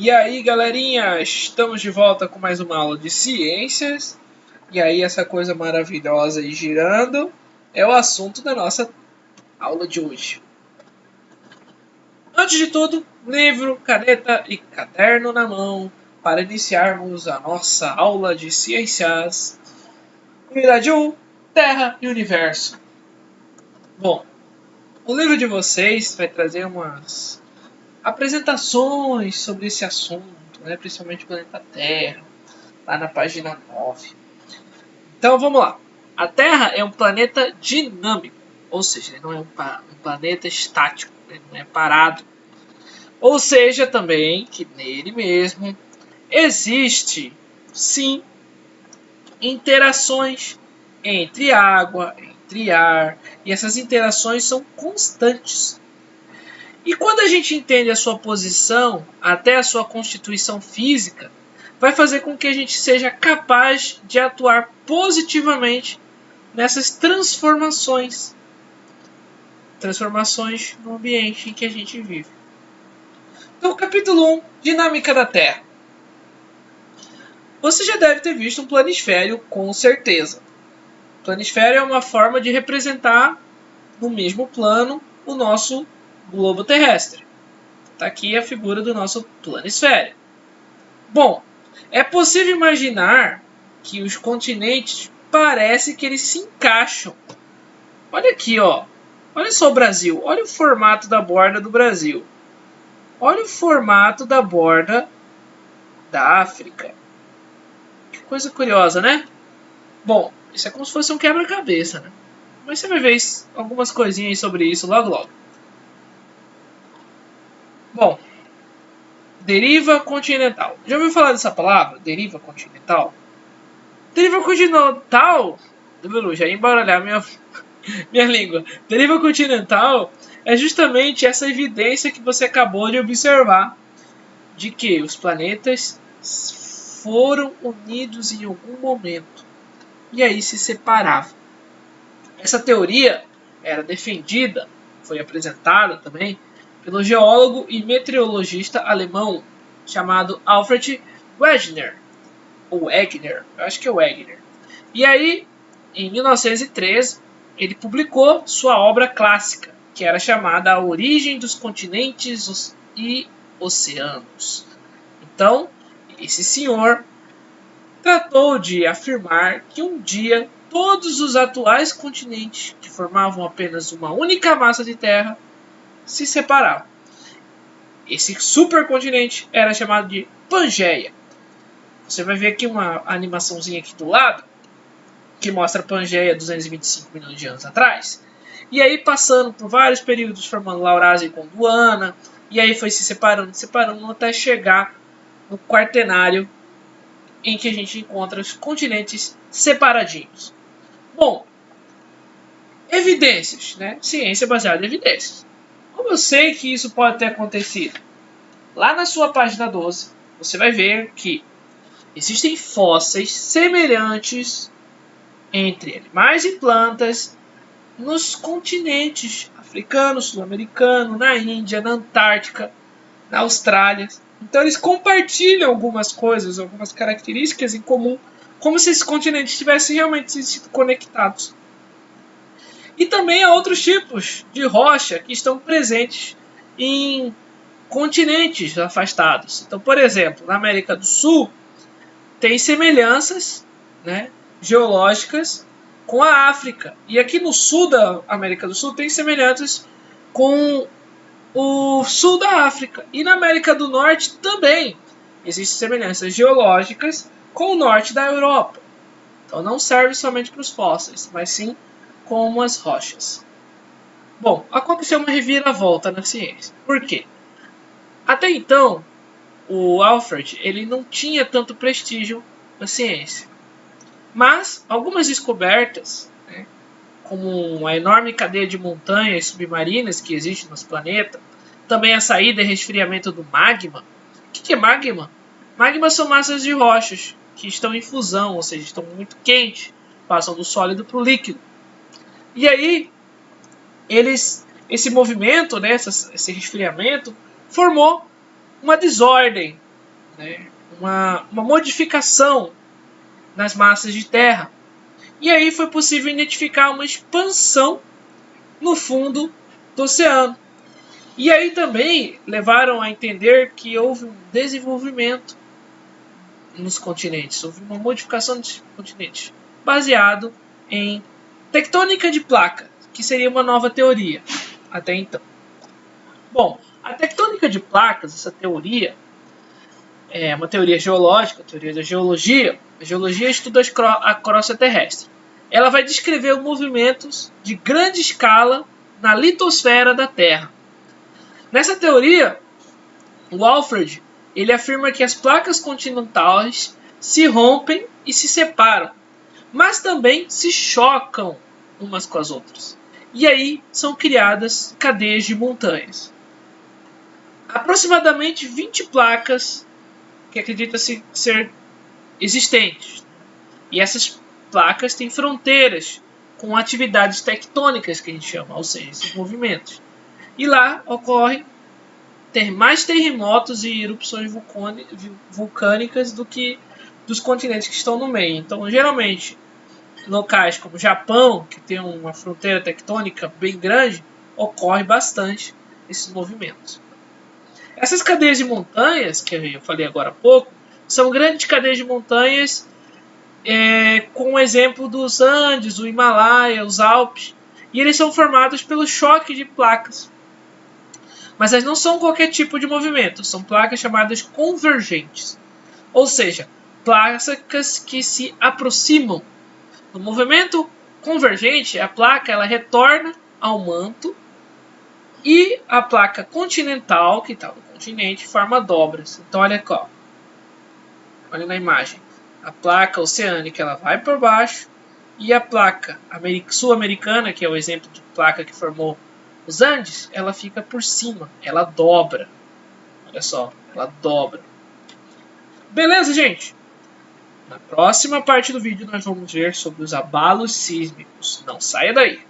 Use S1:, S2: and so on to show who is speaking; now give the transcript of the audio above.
S1: E aí, galerinha, estamos de volta com mais uma aula de ciências. E aí, essa coisa maravilhosa aí girando é o assunto da nossa aula de hoje. Antes de tudo, livro, caneta e caderno na mão para iniciarmos a nossa aula de ciências. Unidade 1, Terra e Universo. Bom, o livro de vocês vai trazer umas apresentações sobre esse assunto, né? Principalmente o planeta Terra, lá na página 9. Então vamos lá. A Terra é um planeta dinâmico, ou seja, ele não é um planeta estático, ele não é parado. Ou seja, também que nele mesmo existe, sim, interações entre água, entre ar, e essas interações são constantes. E quando a gente entende a sua posição, até a sua constituição física, vai fazer com que a gente seja capaz de atuar positivamente nessas transformações no ambiente em que a gente vive. Então, capítulo 1, Dinâmica da Terra. Você já deve ter visto um planisfério, com certeza. O planisfério é uma forma de representar no mesmo plano o nosso globo terrestre. Está aqui a figura do nosso planisfério. Bom, é possível imaginar que os continentes parece que eles se encaixam. Olha aqui, ó. Olha só o Brasil. Olha o formato da borda do Brasil. Olha o formato da borda da África. Que coisa curiosa, né? Bom, isso é como se fosse um quebra-cabeça, né? Mas você vai ver algumas coisinhas sobre isso logo logo. Bom, deriva continental. Já ouviu falar dessa palavra? Deriva continental? Deriva continental... Já ia embaralhar minha língua. Deriva continental é justamente essa evidência que você acabou de observar de que os planetas foram unidos em algum momento e aí se separavam. Essa teoria era defendida, foi apresentada também pelo geólogo e meteorologista alemão chamado Alfred Wegener, ou Wegener, eu acho que é Wegener. E aí, em 1913, ele publicou sua obra clássica, que era chamada A Origem dos Continentes e Oceanos. Então, esse senhor tratou de afirmar que um dia todos os atuais continentes, que formavam apenas uma única massa de terra, se separavam. Esse supercontinente era chamado de Pangeia. Você vai ver aqui uma animaçãozinha aqui do lado, que mostra Pangeia 225 milhões de anos atrás. E aí passando por vários períodos, formando Laurásia e Gondwana, e aí foi se separando, até chegar no Quaternário, em que a gente encontra os continentes separadinhos. Bom, evidências, né? Ciência baseada em evidências. Como eu sei que isso pode ter acontecido? Lá na sua página 12, você vai ver que existem fósseis semelhantes entre animais e plantas nos continentes africano, sul-americano, na Índia, na Antártica, na Austrália. Então eles compartilham algumas coisas, algumas características em comum, como se esses continentes tivessem realmente sido conectados. E também há outros tipos de rocha que estão presentes em continentes afastados. Então, por exemplo, na América do Sul, tem semelhanças, né, geológicas com a África. E aqui no sul da América do Sul tem semelhanças com o sul da África. E na América do Norte também existem semelhanças geológicas com o norte da Europa. Então não serve somente para os fósseis, mas sim como as rochas. Bom, aconteceu uma reviravolta na ciência. Por quê? Até então, o Alfred ele não tinha tanto prestígio na ciência. Mas algumas descobertas, né, como a enorme cadeia de montanhas submarinas que existe no nosso planeta, também a saída e resfriamento do magma. O que é magma? Magma são massas de rochas que estão em fusão, ou seja, estão muito quentes, passam do sólido para o líquido. E aí, esse movimento, né, esse resfriamento, formou uma desordem né, uma modificação nas massas de terra. E aí foi possível identificar uma expansão no fundo do oceano. E aí também levaram a entender que houve um desenvolvimento nos continentes, houve uma modificação dos continentes, baseado em tectônica de placa, que seria uma nova teoria até então. Bom, a tectônica de placas, essa teoria, é uma teoria geológica, a teoria da geologia. A geologia estuda a crosta terrestre. Ela vai descrever os movimentos de grande escala na litosfera da Terra. Nessa teoria, o Alfred ele afirma que as placas continentais se rompem e se separam, mas também se chocam umas com as outras. E aí são criadas cadeias de montanhas. Aproximadamente 20 placas que acredita-se ser existentes. E essas placas têm fronteiras com atividades tectônicas, que a gente chama, ou seja, esses movimentos. E lá ocorrem mais terremotos e erupções vulcânicas do que dos continentes que estão no meio. Então, geralmente, locais como o Japão, que tem uma fronteira tectônica bem grande, ocorre bastante esses movimentos. Essas cadeias de montanhas, que eu falei agora há pouco, são grandes cadeias de montanhas com o exemplo dos Andes, o Himalaia, os Alpes, e eles são formados pelo choque de placas. Mas elas não são qualquer tipo de movimento, são placas chamadas convergentes, ou seja, placas que se aproximam. No movimento convergente, a placa ela retorna ao manto e a placa continental, que está no continente, forma dobras. Então olha aqui, olha na imagem. A placa oceânica ela vai por baixo e a placa sul-americana, que é o exemplo de placa que formou os Andes, ela fica por cima, ela dobra. Olha só, ela dobra. Beleza, gente? Na próxima parte do vídeo nós vamos ver sobre os abalos sísmicos. Não saia daí!